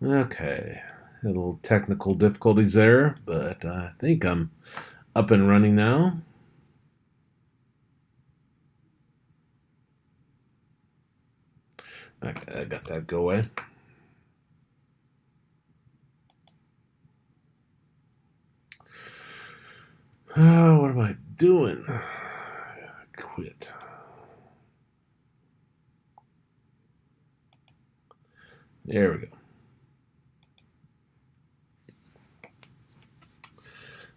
Okay, a little technical difficulties there, but I think I'm up and running now. Okay, I got that go away. What am I doing? Quit. There we go.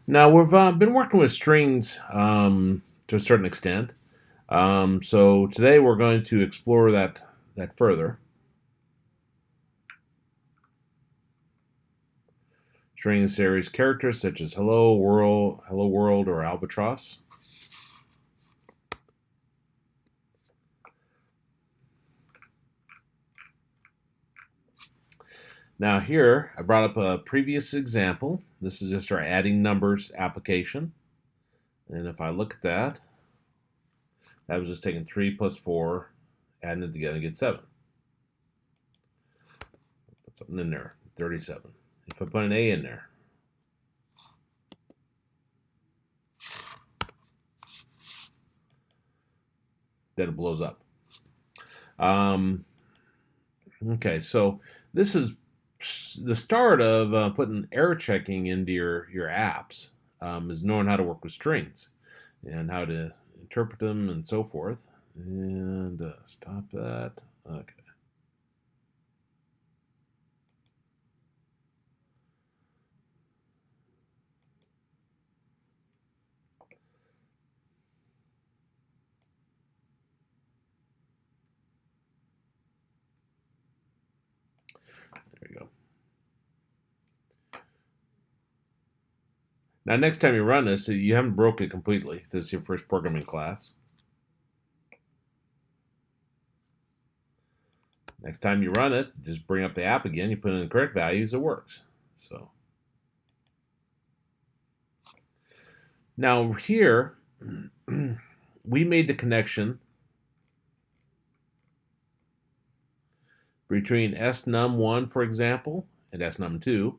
Now we've been working with strings to a certain extent. So today we're going to explore that further. String series characters such as hello world, or albatross. Now here, I brought up a previous example. This is just our adding numbers application. And if I look at that, that was just taking 3 plus 4, adding it together to get 7. Put something in there, 37. If I put an A in there, then it blows up. Okay, so this is the start of putting error checking into your apps, is knowing how to work with strings and how to interpret them and so forth. And stop that. Okay. There you go. Now, next time you run this, you haven't broke it completely. If this is your first programming class. Next time you run it, just bring up the app again. You put in the correct values, it works. So now here, we made the connection between snum1, for example, and snum2,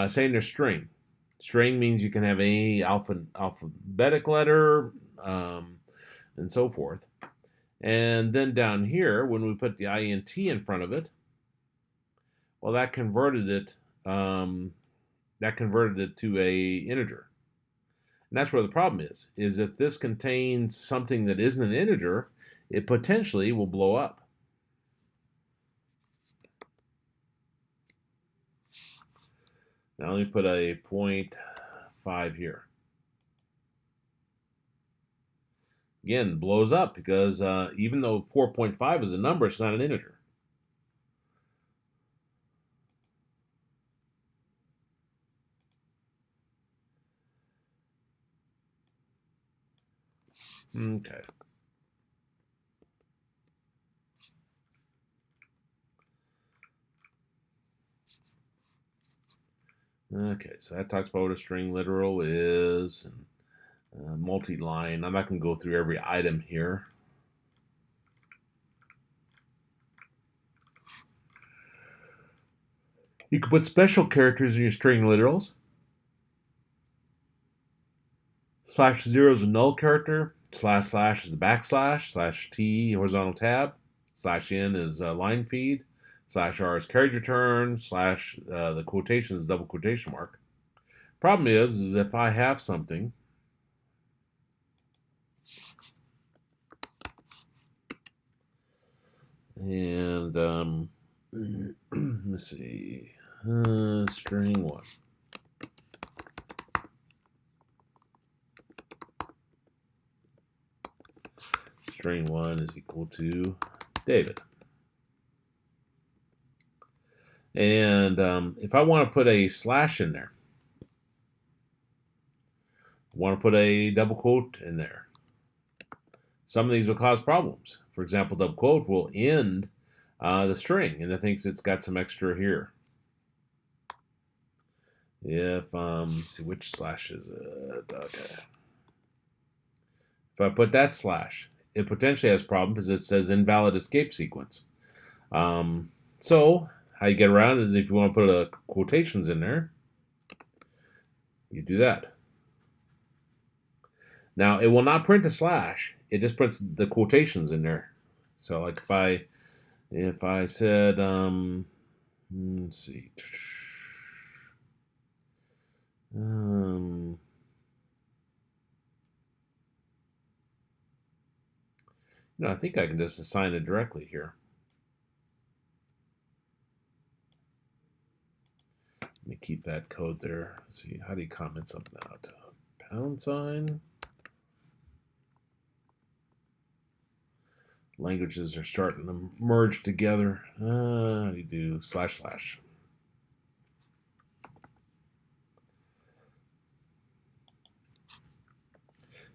saying they're string. String means you can have any alphabetic letter, and so forth. And then down here, when we put the int in front of it, well, that converted it. That converted it to a integer. And that's where the problem is if this contains something that isn't an integer, it potentially will blow up. Now let me put a 0.5 here. Again, blows up because even though 4.5 is a number, it's not an integer. Okay. Okay, so that talks about what a string literal is, and multi-line. I'm not going to go through every item here. You can put special characters in your string literals. /0 is a null character. // is a backslash. /t horizontal tab. /n is line feed. /r is carriage return. The quotation is double quotation mark. Problem is if I have something and let's see, string 1. String 1 is equal to David. And if I want to put a slash in there, I want to put a double quote in there. Some of these will cause problems. For example, double quote will end the string, and it thinks it's got some extra here. If see which slash is it? Okay. If I put that slash, it potentially has a problem because it says invalid escape sequence. So how you get around is if you want to put a quotations in there, you do that. Now, it will not print a slash. It just puts the quotations in there. So, like if I said, let's see, I think I can just assign it directly here. Let me keep that code there. Let's see, how do you comment something out? £. Languages are starting to merge together. How do you do //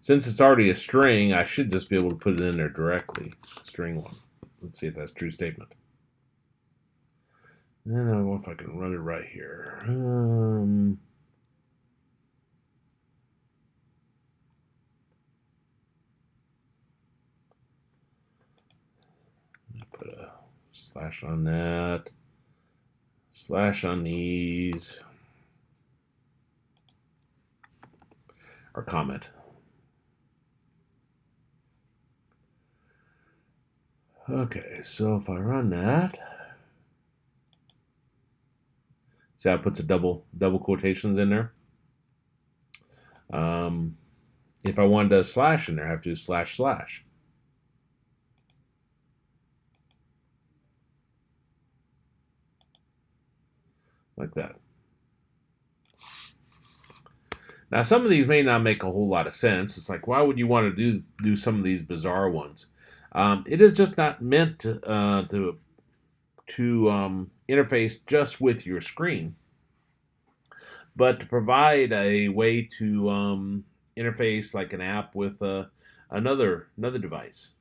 Since it's already a string, I should just be able to put it in there directly. String 1. Let's see if that's a true statement. And I don't know if I can run it right here. Put a slash on that. Slash on these. Or comment. Okay, so if I run that, see how it puts a double quotations in there. If I wanted a slash in there, I have to do // like that. Now, some of these may not make a whole lot of sense. It's like, why would you want to do some of these bizarre ones? It is just not meant to interface just with your screen, but to provide a way to interface like an app with another device.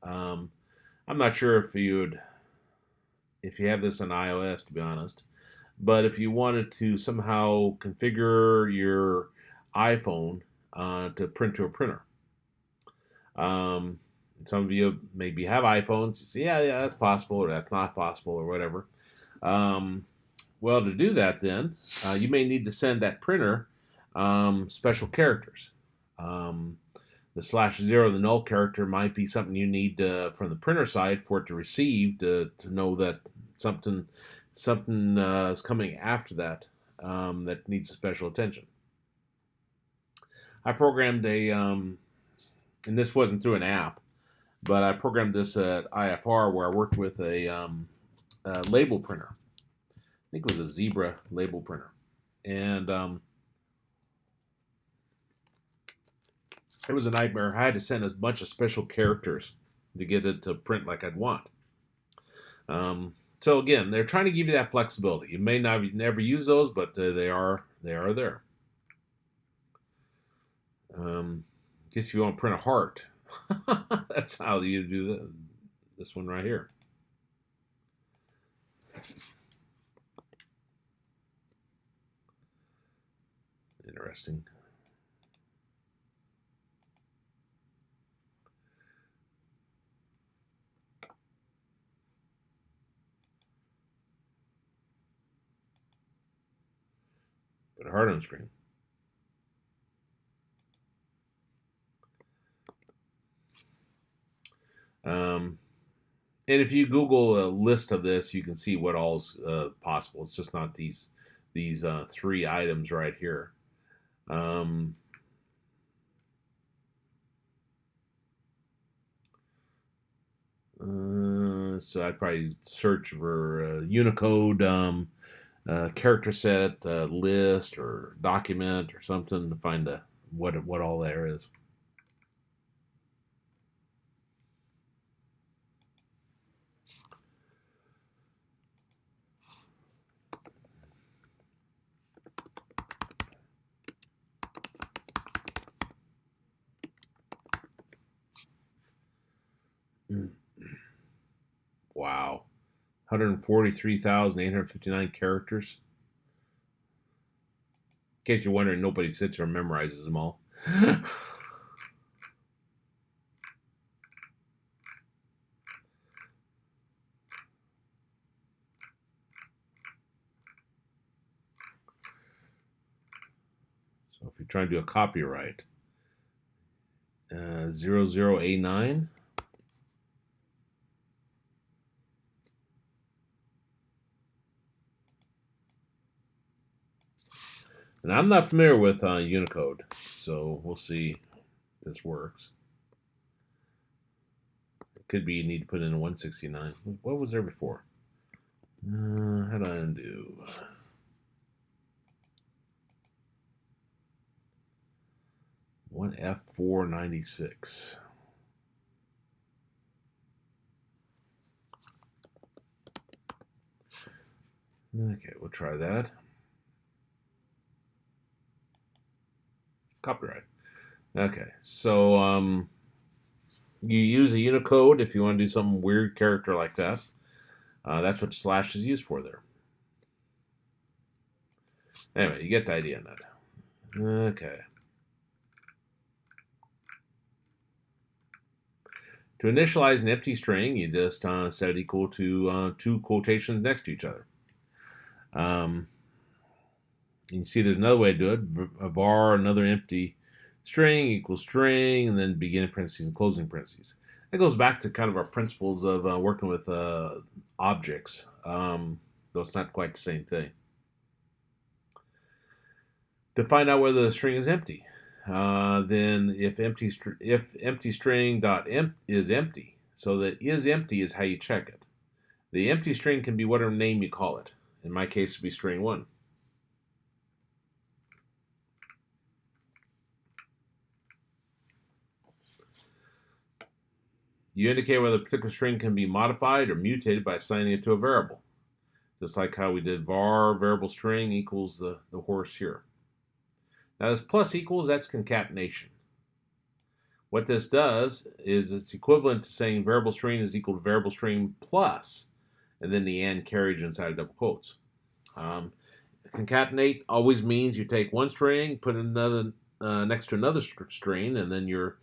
I'm not sure if you have this on iOS, to be honest, but if you wanted to somehow configure your iPhone to print to a printer. Some of you maybe have iPhones. You say, yeah, that's possible, or that's not possible, or whatever. Well, to do that, then you may need to send that printer special characters. The /0, the null character, might be something you need from the printer side for it to receive to know that something is coming after that that needs special attention. I programmed and this wasn't through an app, but I programmed this at IFR where I worked with a label printer. I think it was a Zebra label printer. And it was a nightmare. I had to send a bunch of special characters to get it to print like I'd want. So again, they're trying to give you that flexibility. You may never use those, but they are there. I guess if you want to print a heart, that's how you do this one right here. Interesting. Put a heart on screen. And if you Google a list of this, you can see what all's possible. It's just not these 3 items right here. So I'd probably search for Unicode character set, list, or document, or something to find what all there is. Wow. 143,859 characters. In case you're wondering, nobody sits here and memorizes them all. you're trying to do a copyright, 00A9. And I'm not familiar with Unicode, so we'll see if this works. It could be you need to put in a 169. What was there before? How do I undo? One F496. Okay, we'll try that. Copyright. Okay, so you use a Unicode if you want to do some weird character like that. That's what slash is used for there. Anyway, you get the idea on that. Okay. To initialize an empty string, you just set it equal to two quotations next to each other. You can see there's another way to do it. Var another empty string equals string, and then beginning parentheses and closing parentheses. That goes back to kind of our principles of working with objects, though it's not quite the same thing. To find out whether the string is empty, then if empty string dot is empty, so that is empty is how you check it. The empty string can be whatever name you call it. In my case, it would be string 1. You indicate whether a particular string can be modified or mutated by assigning it to a variable. Just like how we did var variable string equals the horse here. Now this plus equals, that's concatenation. What this does is it's equivalent to saying variable string is equal to variable string plus, and then the and carriage inside of double quotes. Concatenate always means you take one string, put another next to another string, and then you're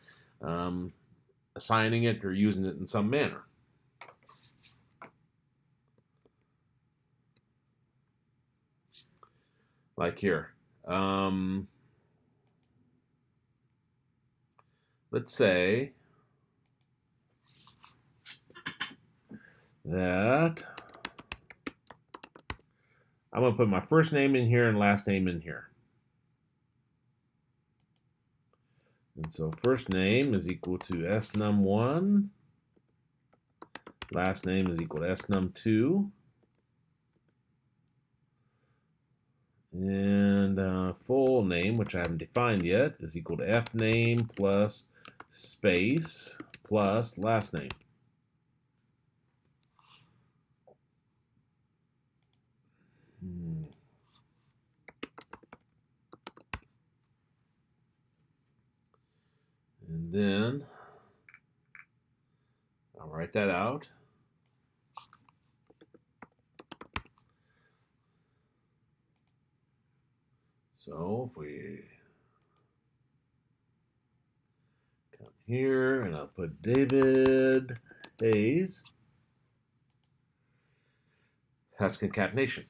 assigning it or using it in some manner. Like here. Let's say that I'm going to put my first name in here and last name in here. And so first name is equal to snum1. Last name is equal to snum2. And full name, which I haven't defined yet, is equal to fname plus space plus last name. And then I'll write that out. So if we come here and I'll put David Hayes, that's concatenation.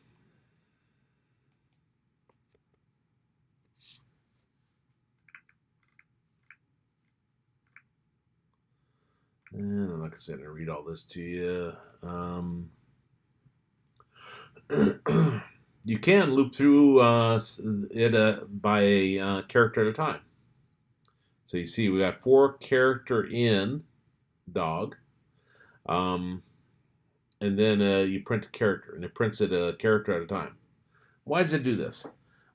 And like I said, I read all this to you. You can loop through it by a character at a time. So you see we got 4 character in dog. And then you print a character, and it prints it a character at a time. Why does it do this?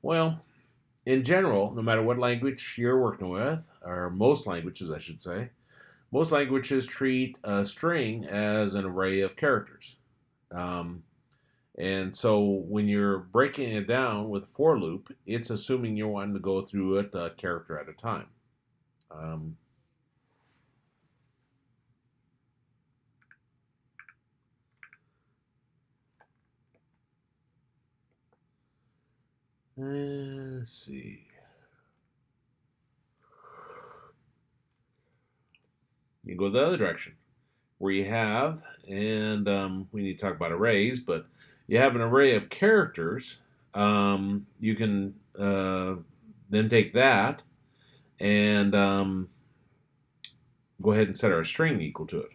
Well, in general, no matter what language you're working with, or most languages, I should say, most languages treat a string as an array of characters. And so when you're breaking it down with a for loop, it's assuming you're wanting to go through it a character at a time. Let's see. You go the other direction, where you have, and we need to talk about arrays, but you have an array of characters. You can Then take that and go ahead and set our string equal to it.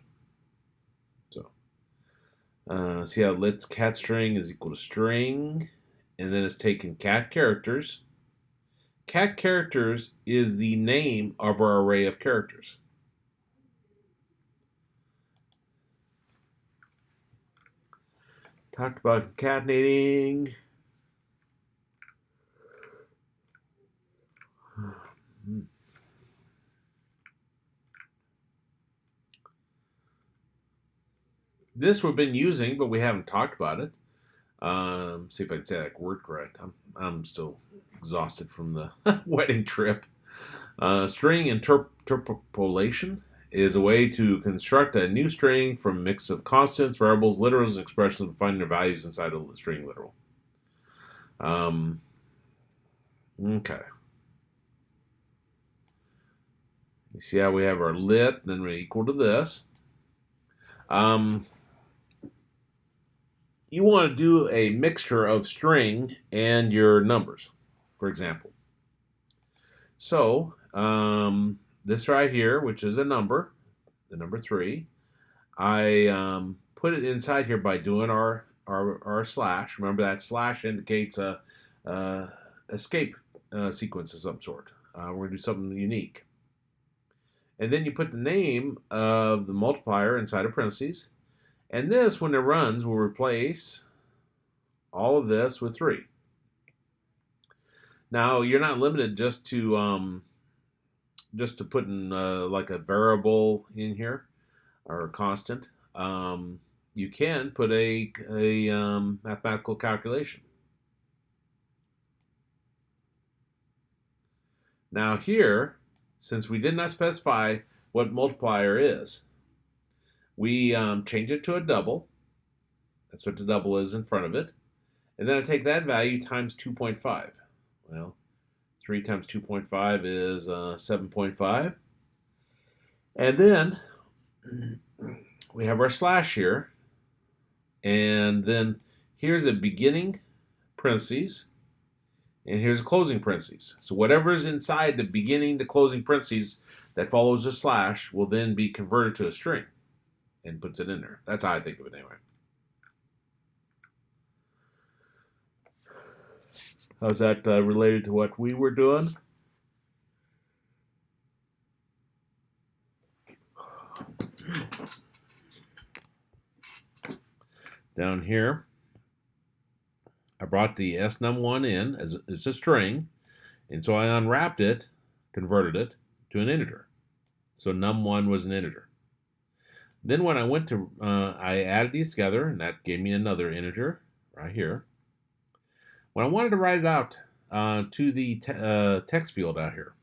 So see how let's cat string is equal to string, and then it's taking cat characters. Cat characters is the name of our array of characters. Talked about concatenating. This we've been using, but we haven't talked about it. See if I can say that word correct. I'm still exhausted from the wedding trip. String interpolation is a way to construct a new string from a mix of constants, variables, literals, and expressions, and finding their values inside a string literal. Okay. You see how we have our lit, then we're equal to this. You want to do a mixture of string and your numbers, for example. So, this right here, which is a number, the number 3, I put it inside here by doing our slash. Remember that slash indicates a escape sequence of some sort. We're going to do something unique. And then you put the name of the multiplier inside of parentheses. And this, when it runs, will replace all of this with 3. Now, you're not limited just to putting like a variable in here or a constant. You can put a mathematical calculation. Now here, since we did not specify what multiplier is, we change it to a double. That's what the double is in front of it. And then I take that value times 2.5. Well, 3 times 2.5 is 7.5. And then we have our slash here. And then here's a beginning parentheses. And here's a closing parentheses. So whatever is inside the beginning, the closing parentheses that follows the slash will then be converted to a string and puts it in there. That's how I think of it anyway. How's that related to what we were doing? Down here, I brought the snum1 in as a string, and so I unwrapped it, converted it to an integer. So num1 was an integer. Then when I went to, I added these together, and that gave me another integer right here. When I wanted to write it out to the text field out here,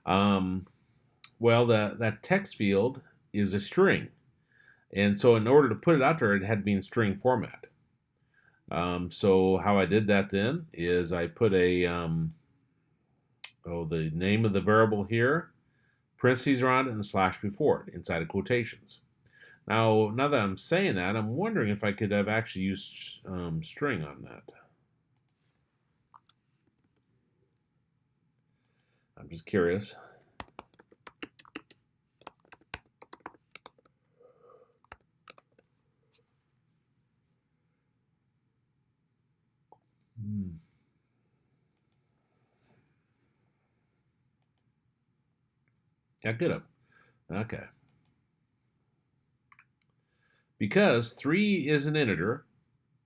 well, that text field is a string. And so in order to put it out there, it had to be in string format. So how I did that then is I put a, the name of the variable here, parentheses around it, and a slash before it, inside of quotations. Now that I'm saying that, I'm wondering if I could have actually used string on that. I'm just curious. Yeah, good up. Okay. Because 3 is an integer,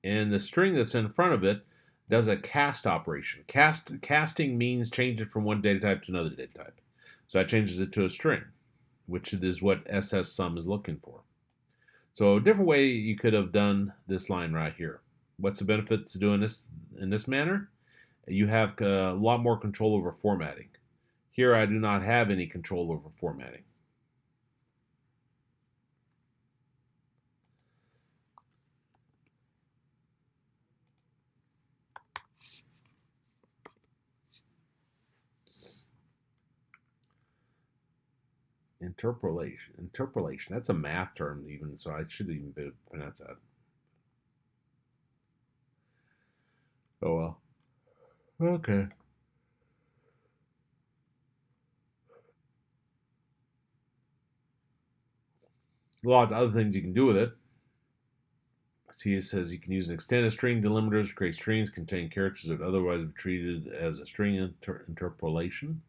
and the string that's in front of it does a cast operation. Casting means change it from one data type to another data type. So that changes it to a string, which is what SSSum is looking for. So a different way you could have done this line right here. What's the benefit to doing this in this manner? You have a lot more control over formatting. Here I do not have any control over formatting. Interpolation. That's a math term even, so I should even be pronounce that. Oh well. Okay. a lot of other things you can do with it. See, it says you can use an extended string delimiters to create strings containing characters that otherwise would be treated as a string interpolation.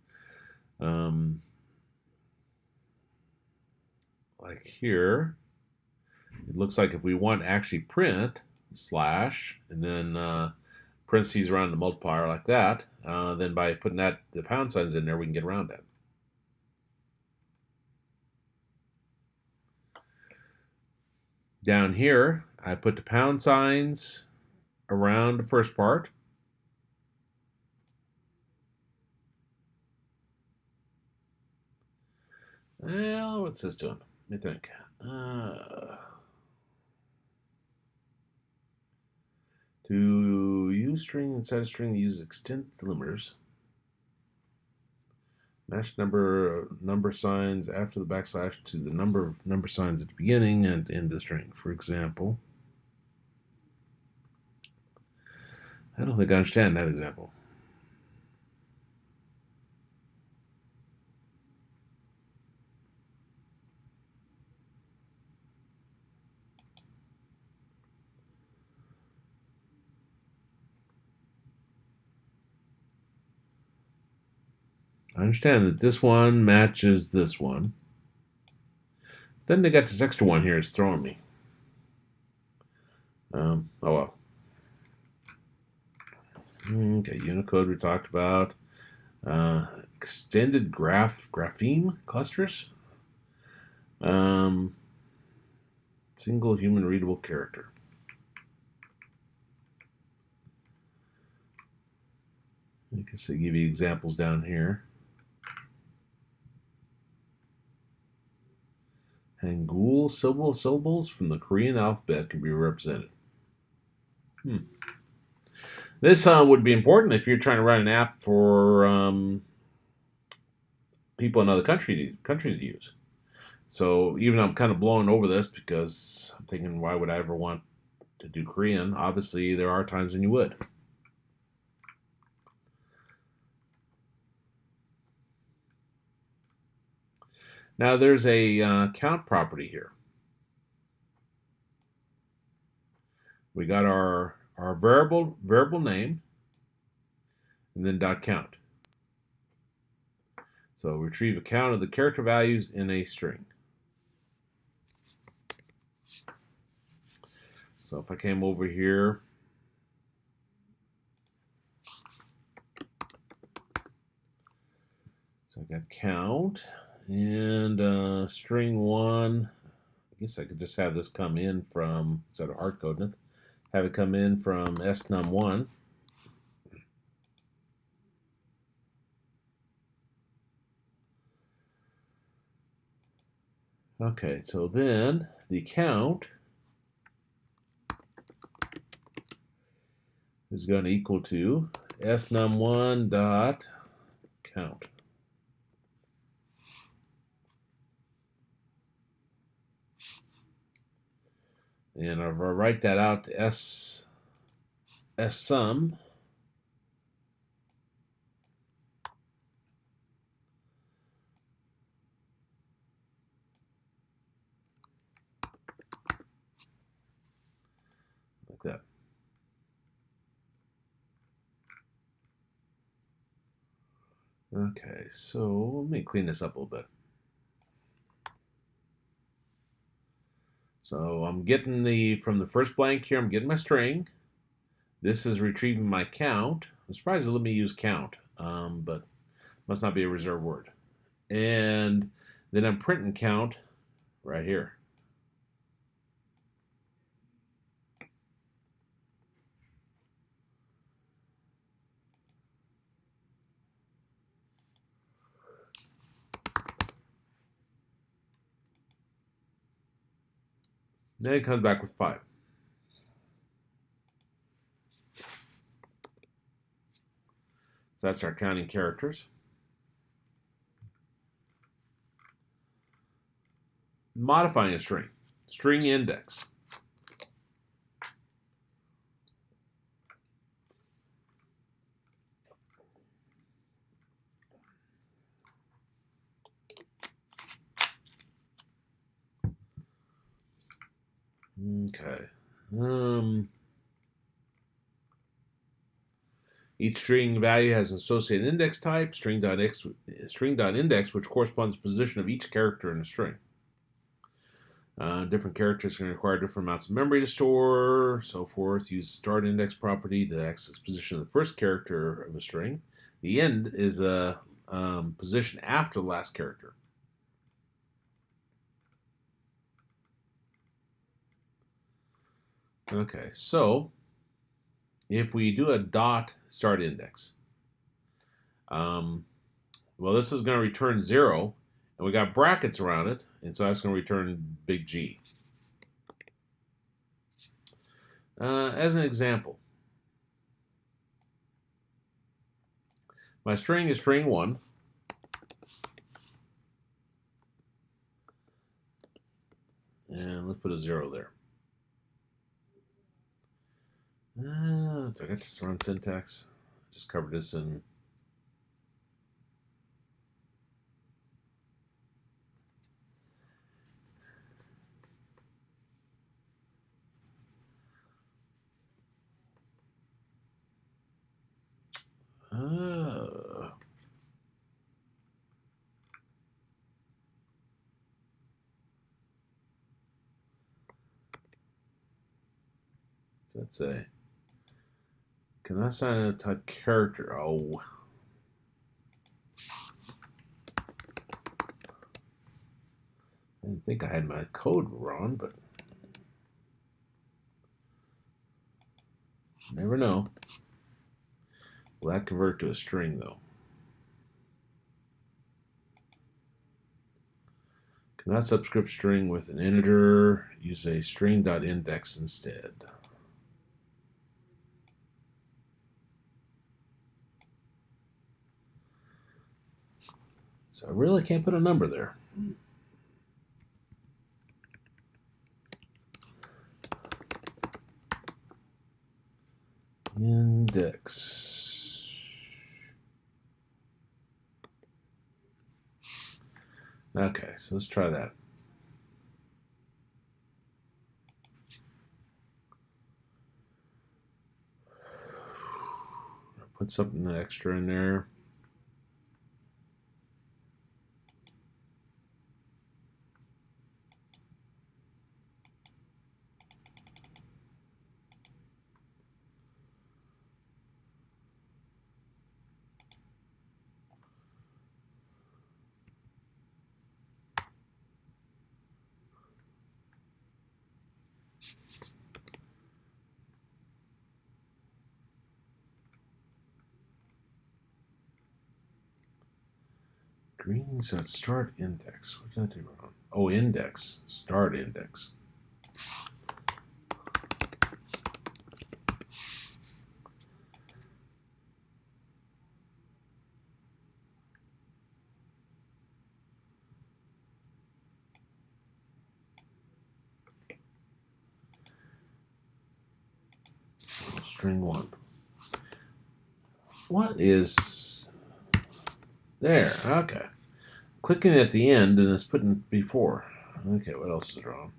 Like here, it looks like if we want to actually print slash and then parentheses around the multiplier like that, then by putting the pound signs in there, we can get around that. Down here, I put the pound signs around the first part. Well, what's this doing? Let me think. To use string inside a string, use extended delimiters. Match number signs after the backslash to the number of number signs at the beginning and end the string. For example, I don't think I understand that example. I understand that this one matches this one. Then they got this extra one here. It's throwing me. Oh well. Okay, Unicode we talked about. Extended grapheme clusters. Single human readable character. I guess they give you examples down here. Hangul syllables from the Korean alphabet can be represented. This would be important if you're trying to write an app for people in other countries to use. So even though I'm kind of blowing over this because I'm thinking, why would I ever want to do Korean? Obviously, there are times when you would. Now there's a count property here. We got our variable name and then dot count. So retrieve a count of the character values in a string. So if I came over here, so I got count and string 1. I guess I could just have this come in from, instead of hard coding it, have it come in from snum1. Okay, so then the count is going to equal to snum1 dot count. And if I write that out to sum, like that. Okay, so let me clean this up a little bit. So I'm getting from the first blank here, I'm getting my string. This is retrieving my count. I'm surprised it let me use count, but must not be a reserved word. And then I'm printing count right here. Then it comes back with 5. So that's our counting characters. Modifying a string. String index. Okay. Each string value has an associated index type, string.index, which corresponds to the position of each character in a string. Different characters can require different amounts of memory to store, so forth. Use start index property to access position of the first character of a string. The end is a position after the last character. Okay, so if we do a dot start index, well, this is going to return 0, and we got brackets around it, and so that's going to return big G. As an example, my string is string 1. And let's put a 0 there. Do I get this run syntax? Just covered this in. So let's say, can I assign a type character? Oh. I didn't think I had my code wrong, but never know. Will that convert to a string, though? Cannot subscript string with an integer. Use a string.index instead. So I really can't put a number there. Index. Okay, so let's try that. Put something extra in there. Greens at start index. What did I do wrong? Oh, index. Start index. String 1. What is there? Okay. Clicking at the end and it's putting before. Okay, what else is wrong?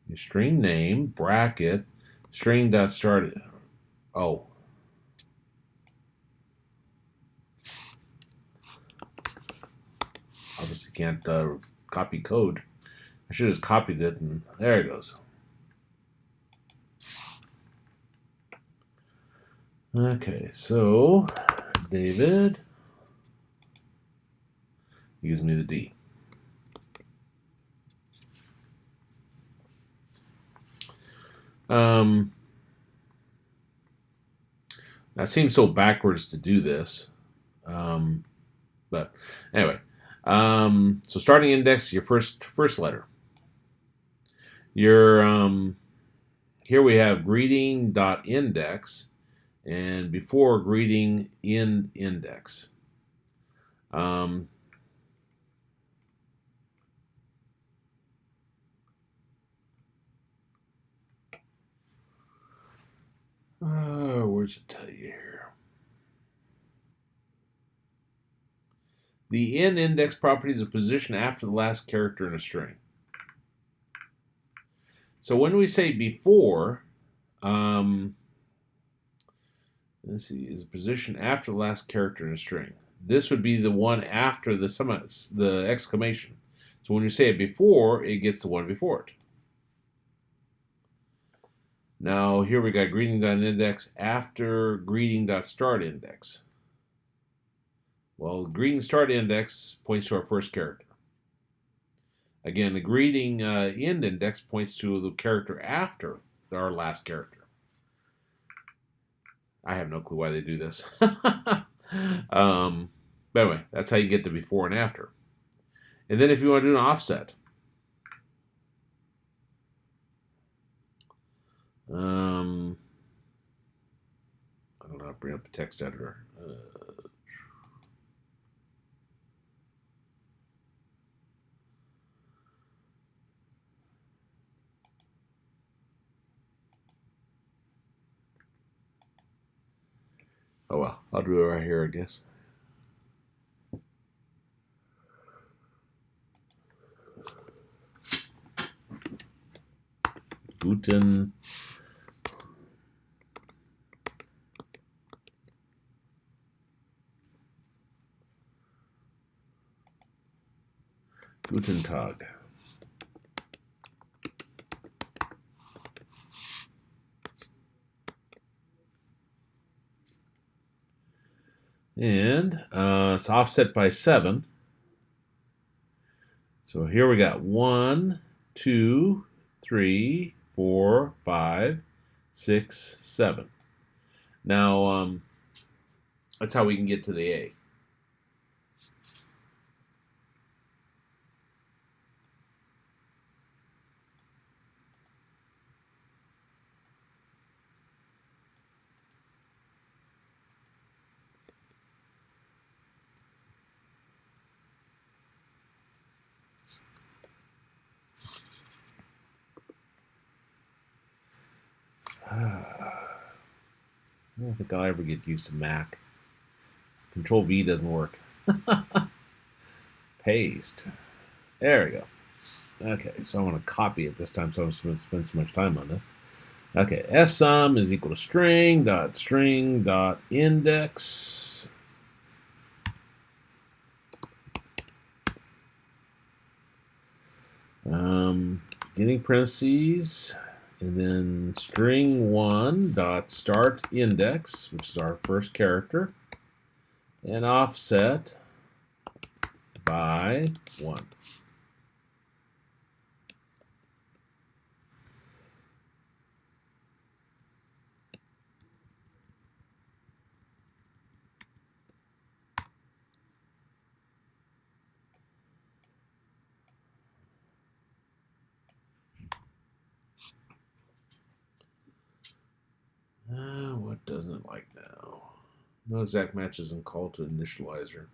Your string name, bracket, string.start. Oh. Obviously can't copy code. I should have just copied it and there it goes. Okay, so David gives me the D. That seems so backwards to do this, but anyway. So starting index, your first letter. Your here we have greeting.index, and before greeting in index. Where's it tell you here? The in index property is a position after the last character in a string. So when we say before, let's see, is a position after the last character in a string. This would be the one after the exclamation. So when you say it before, it gets the one before it. Now here we got greeting.index after greeting.startIndex. Well, greeting start index points to our first character. Again, the greeting end index points to the character after our last character. I have no clue why they do this. But anyway, that's how you get the before and after. And then if you want to do an offset, I don't know how to bring up the text editor. Oh well, I'll do it right here, I guess. Guten Tag. And it's offset by 7. So here we got 1, 2, 3, 4, 5, 6, 7. Now, that's how we can get to the A. I don't think I'll ever get used to Mac. Control V doesn't work. Paste. There we go. Okay, so I want to copy it this time so I don't spend so much time on this. Okay, sum is equal to string dot index. Beginning parentheses, and then string 1 dot start index, which is our first character, and offset by 1. What doesn't it like now? No exact matches and call to initializer.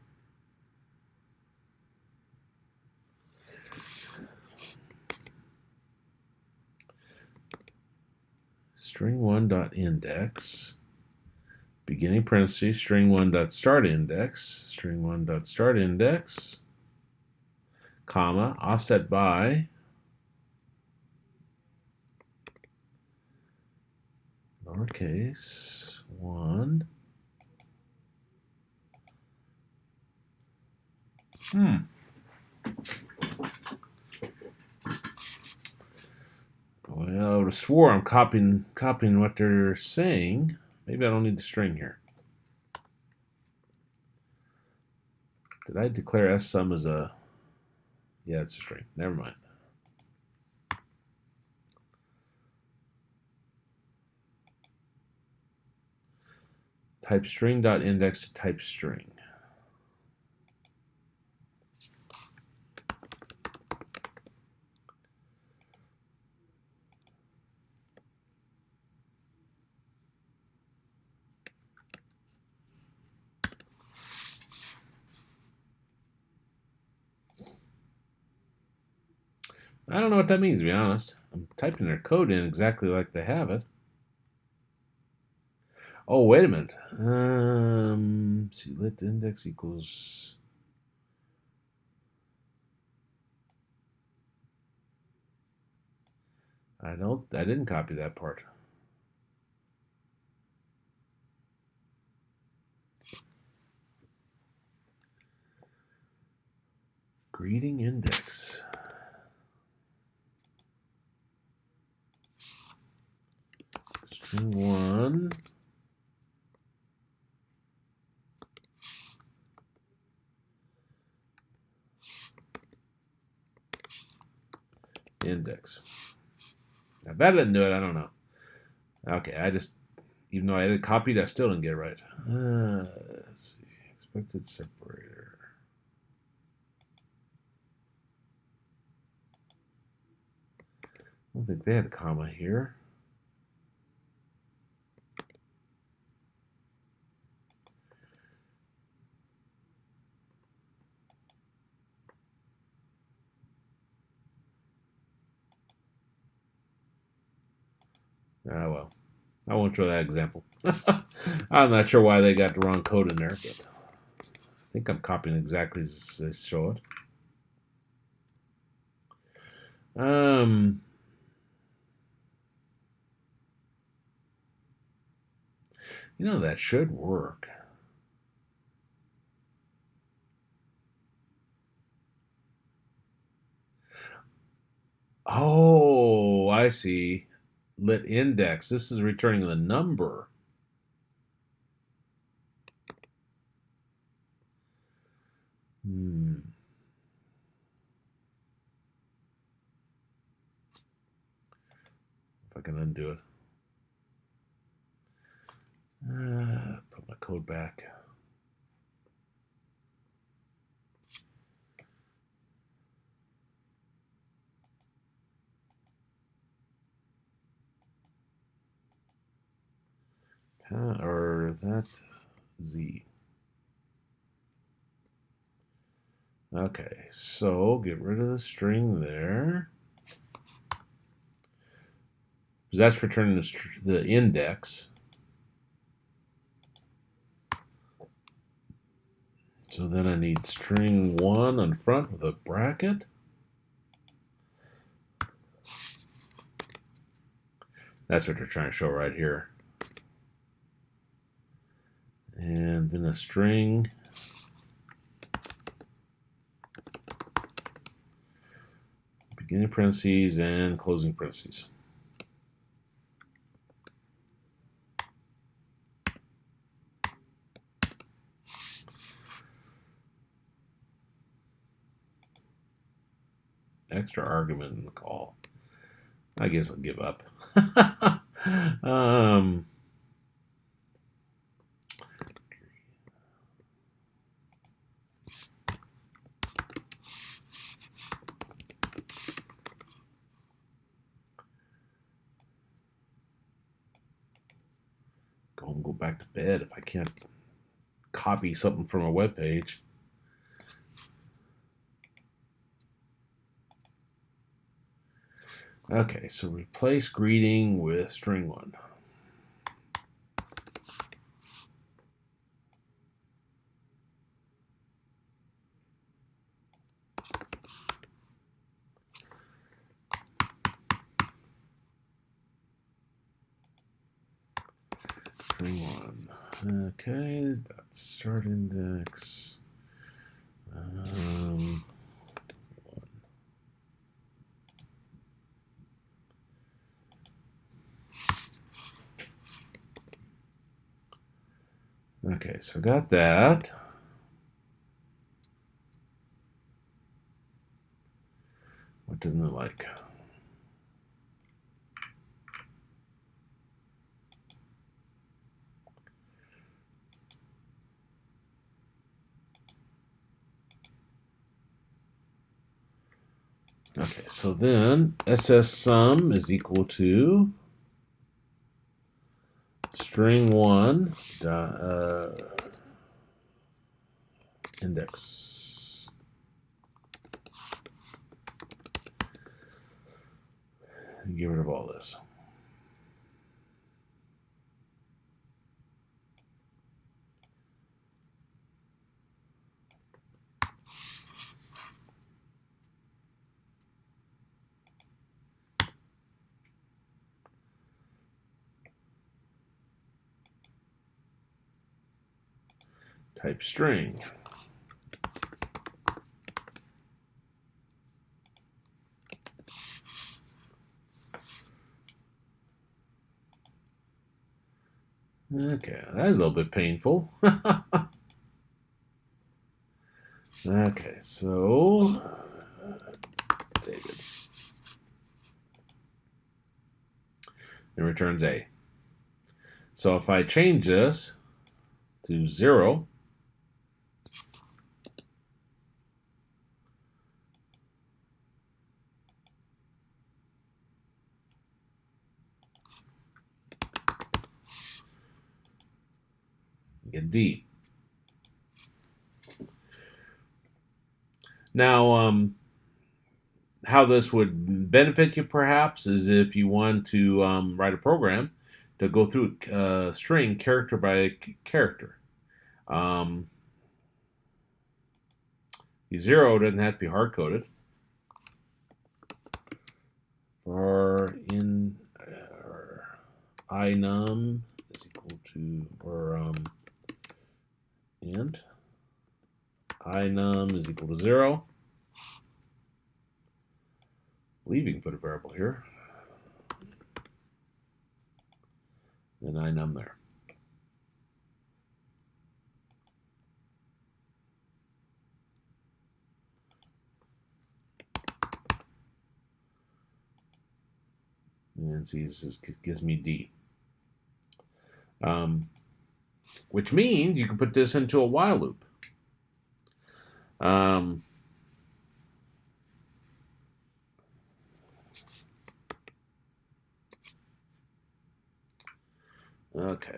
String 1 dot index, beginning parentheses, string 1 dot start index, string 1 dot start index, comma, offset by lowercase 1. Well, I would have swore I'm copying what they're saying. Maybe I don't need the string here. Did I declare sum as a... Yeah, it's a string. Never mind. Type string dot index to type string. I don't know what that means, to be honest. I'm typing their code in exactly like they have it. Oh, wait a minute. See, let index equals... I didn't copy that part. Greeting index. String 1. Index. Now, if that didn't do it, I don't know. Okay, even though I had it copied, I still didn't get it right. Let's see. Expected separator. I don't think they had a comma here. Ah, well. I won't show that example. I'm not sure why they got the wrong code in there, but I think I'm copying exactly as they show it. That should work. Oh, I see. Lit index. This is returning the number. If I can undo it. Put my code back. Or that Z. Okay, so get rid of the string there. Because that's returning the index. So then I need string 1 on front with a bracket. That's what they're trying to show right here. And then a string. Beginning parentheses and closing parentheses. Extra argument in the call. I guess I'll give up. Go back to bed if I can't copy something from a web page. Okay, so replace greeting with string 1. String 1. Okay, that's start index. Okay, so got that. What doesn't it like? Okay, so then ss_sum is equal to string 1 index. And get rid of all this. type string. Okay, that's a little bit painful. Okay, so David. And returns A. So if I change this to 0, get D. Now, how this would benefit you perhaps is if you want to write a program to go through a string character by character. The 0 doesn't have to be hard-coded. For in inum is equal to, or int inum is equal to 0. I believe you can put a variable here. And inum there. And see, this gives me D. Which means you can put this into a while loop. Okay.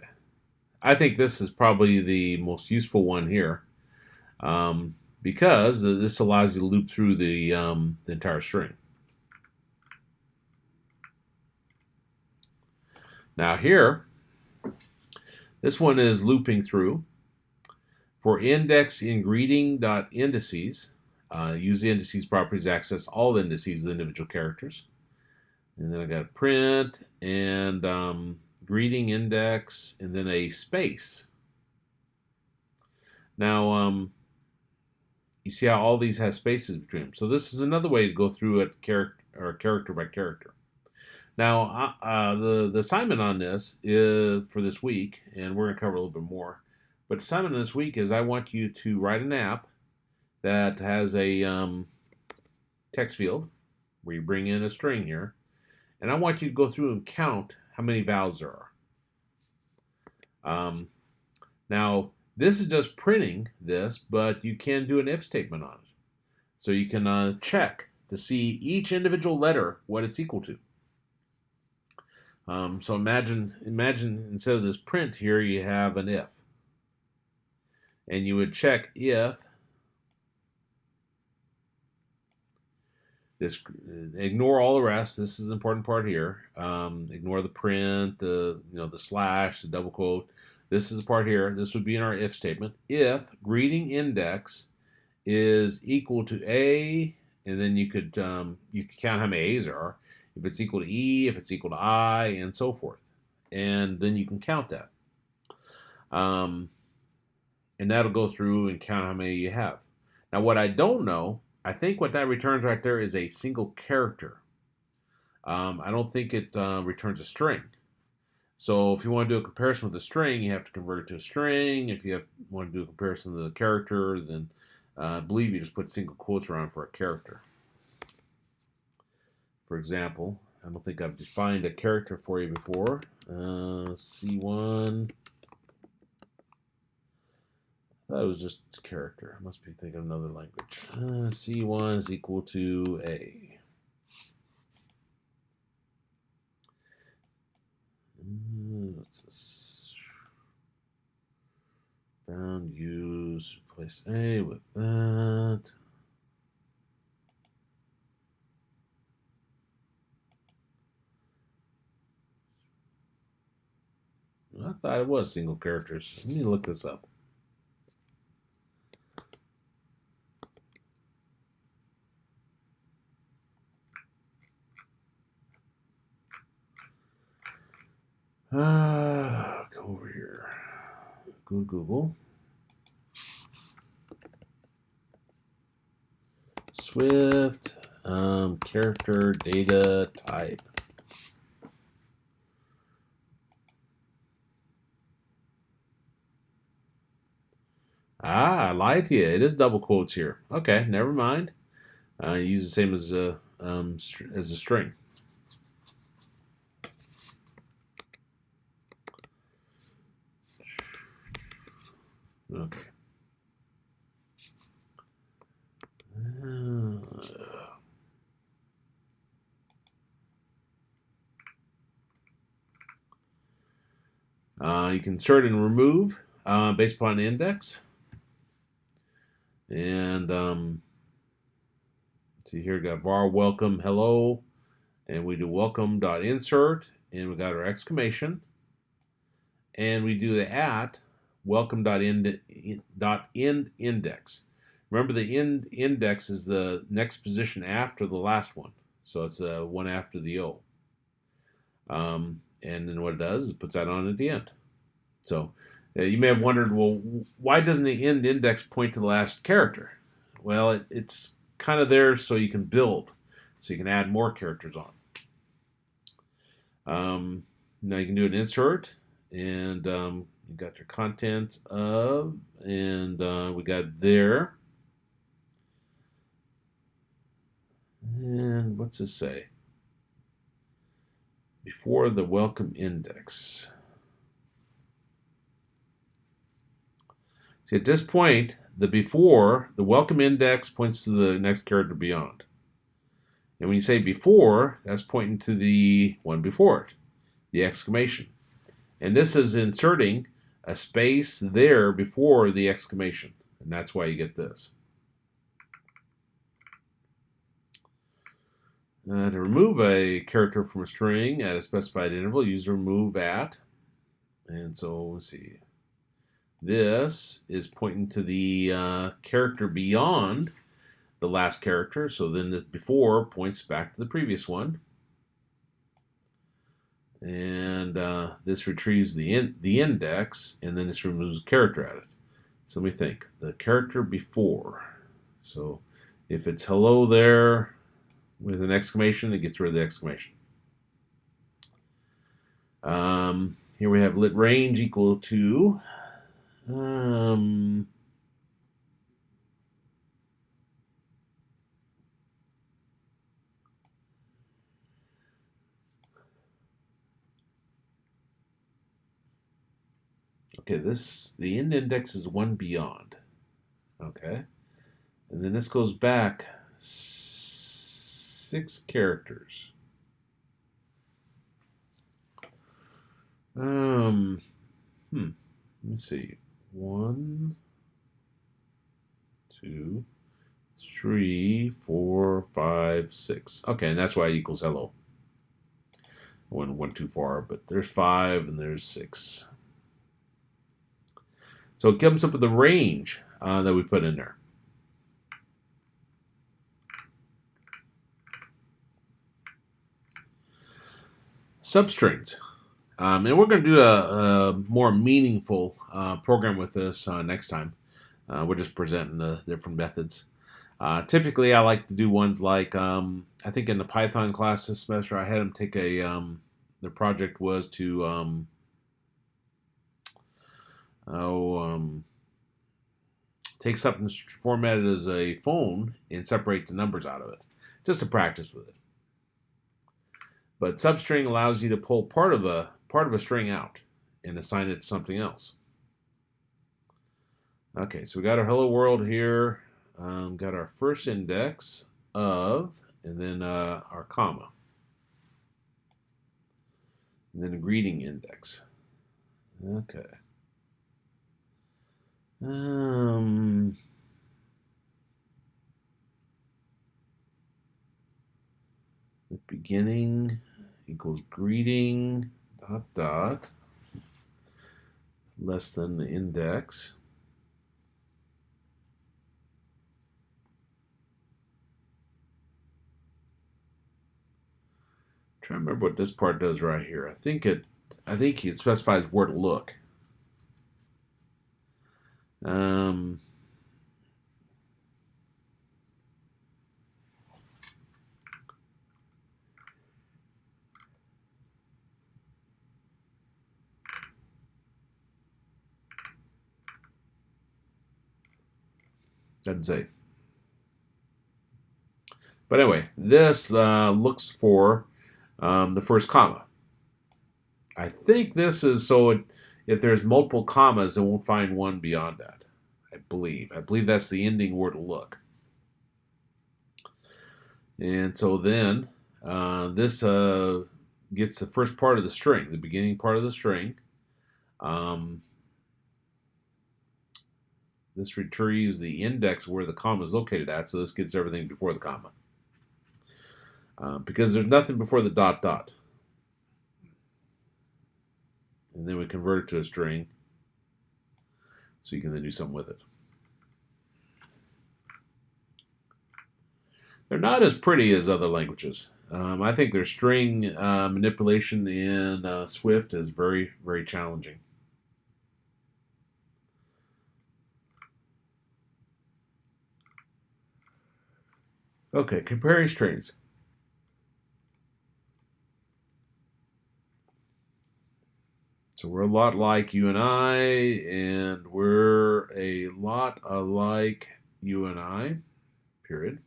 I think this is probably the most useful one here because this allows you to loop through the entire string. Now here, this one is looping through. For index in greeting.indices, use the indices properties to access all the indices of the individual characters. And then I got print and greeting index and then a space. Now, you see how all these have spaces between them. So this is another way to go through it character by character. Now, the assignment on this is for this week, and we're going to cover a little bit more. But the assignment this week is I want you to write an app that has a text field where you bring in a string here, and I want you to go through and count how many vowels there are. Now, this is just printing this, but you can do an if statement on it. So you can check to see each individual letter what it's equal to. So imagine instead of this print here, you have an if. And you would check if this, ignore all the rest. This is the important part here. Ignore the print, the slash, the double quote. This is the part here. This would be in our if statement. If greeting index is equal to A, and then you could count how many A's there are. If it's equal to E, if it's equal to I, and so forth. And then you can count that. And that'll go through and count how many you have. Now, what I don't know, I think what that returns right there is a single character. I don't think it returns a string. So if you want to do a comparison with a string, you have to convert it to a string. If you want to do a comparison to the character, then I believe you just put single quotes around for a character. For example, I don't think I've defined a character for you before. C1. I thought it was just a character. I must be thinking of another language. C1 is equal to A. What's this? Found, use, replace A with that. I thought it was single characters. Let me look this up. Go over here. Go to Google. Swift character data type. I lied to you. It is double quotes here. Okay, never mind. Use the same as a string. Okay. You can insert and remove based upon the index. And see here, we got var welcome hello, and we do welcome.insert, and we got our exclamation, and we do the at welcome.end index. Remember, the end index is the next position after the last one, so it's one after the O. And then what it does is it puts that on at the end. So you may have wondered, well, why doesn't the end index point to the last character? Well, it's kind of there so you can build, so you can add more characters on. Now you can do an insert, and you got your contents of, and we got there. And what's this say? Before the welcome index. See, at this point, the welcome index points to the next character beyond. And when you say before, that's pointing to the one before it, the exclamation. And this is inserting a space there before the exclamation. And that's why you get this. To remove a character from a string at a specified interval, use remove at. And so, let's see. This is pointing to the character beyond the last character. So then the before points back to the previous one. And this retrieves the index, and then this removes a character at it. So let me think. The character before. So if it's hello there with an exclamation, it gets rid of the exclamation. Here we have lit range equal to okay, the end index is one beyond. Okay. And then this goes back 6 characters. Let me see. 1, 2, 3, 4, 5, 6. Okay, and that's why it equals hello. I went one too far, but there's 5 and there's 6. So it comes up with the range that we put in there. Substrings. And we're going to do a more meaningful program with this next time. We're just presenting the different methods. Typically, I like to do ones like, I think in the Python class this semester, I had them take their project was to, take something formatted as a phone and separate the numbers out of it, just to practice with it. But substring allows you to pull part of a string out and assign it to something else. Okay, so we got our hello world here. Got our first index of, and then our comma, and then a greeting index. Okay. The beginning equals greeting dot dot less than the index. Trying to remember what this part does right here. I think it specifies where to look. Doesn't say. But anyway, this looks for the first comma. I think this is so if there's multiple commas, it won't find one beyond that. I believe. I believe that's the ending where to look. And so then this gets the first part of the string, the beginning part of the string. This retrieves the index where the comma is located at, so this gets everything before the comma. Because there's nothing before the dot dot. And then we convert it to a string so you can then do something with it. They're not as pretty as other languages. I think their string manipulation in Swift is very, very challenging. Okay, comparing strings. So we're a lot like you and I, and we're a lot alike you and I, period.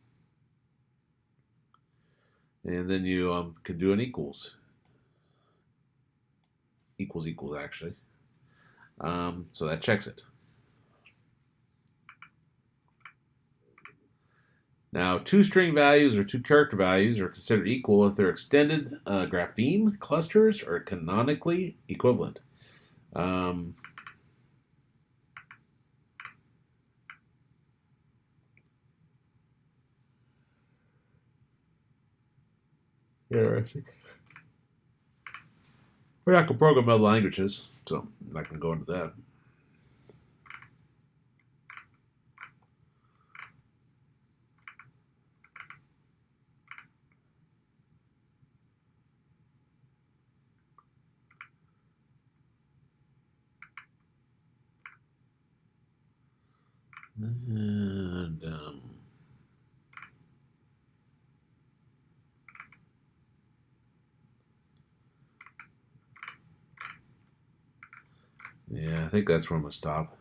And then you can do an equals. Equals actually. So that checks it. Now, two string values or two character values are considered equal if they're extended grapheme clusters or canonically equivalent. Interesting. We're not going to program other languages, so I'm not going to go into that. And yeah, I think that's where I'm going to stop.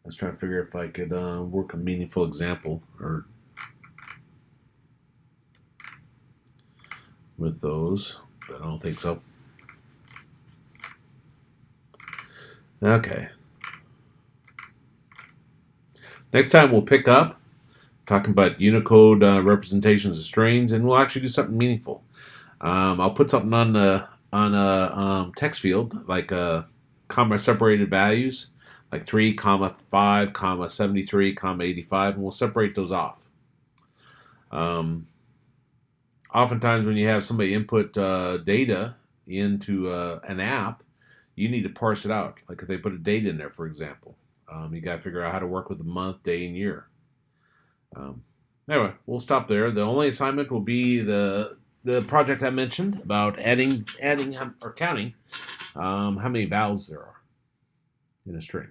I was trying to figure if I could work a meaningful example or with those, but I don't think so. Okay. Next time we'll pick up talking about Unicode representations of strings, and we'll actually do something meaningful. I'll put something on a text field like comma separated values, like 3, 5, 73, 85, and we'll separate those off. Oftentimes when you have somebody input data into an app, you need to parse it out. Like if they put a date in there, for example, you got to figure out how to work with the month, day, and year. Anyway, we'll stop there. The only assignment will be the project I mentioned about adding or counting how many vowels there are in a string.